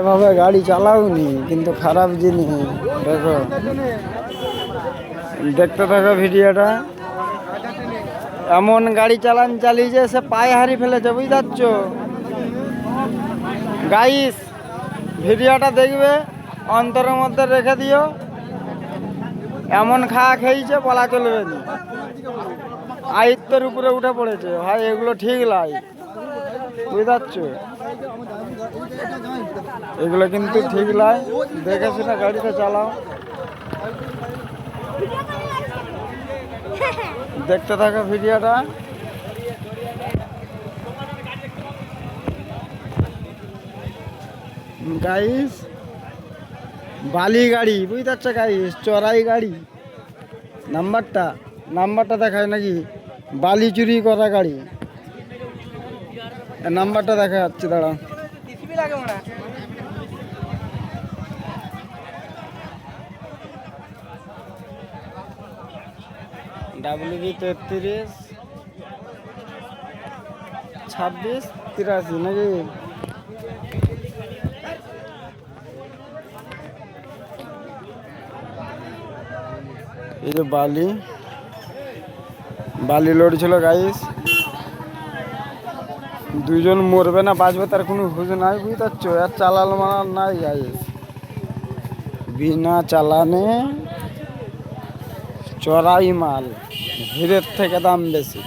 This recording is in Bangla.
এভাবে গাড়ি চালাওনি, কিন্তু খারাপ জিনিস। দেখো, দেখতে থাকো ভিডিওটা। এমন গাড়ি চালিয়েছে সে পায়ে হারিয়ে ফেলেছে, বুঝতে পারছো গাইস? ভিডিওটা দেখবে, অন্তরের মধ্যে রেখে দিও। এমন খাওয়া খেয়েছে বলা চলবে না, আয়ত্তের উপরে উঠে পড়েছে ভাই। এগুলো ঠিক নয়, বুঝতে পারছো? এগুলো কিন্তু ঠিক নয়, দেখে শুনে গাড়িটা চালাও। দেখতে থাকো ভিডিওটা। গাইস, বালি গাড়ি, বুঝতে পারছো গাইস? চড়াই গাড়ি। নাম্বারটা দেখায় নাকি? বালি চুরি করা গাড়ি। নাম্বারটা দেখা যাচ্ছে, দাঁড়া। WB 33 26 83 নাকি? এই যে বালি লোড ছিল গাইস। দুজন মরবে না বাঁচবে তার কোনো হুঁশ নাই, বুঝতে পারছো? আর চালানো মানার নাই গাইস। বিনা চালানে চড়াই মাল, ভিড়ের থেকে দাম বেশি।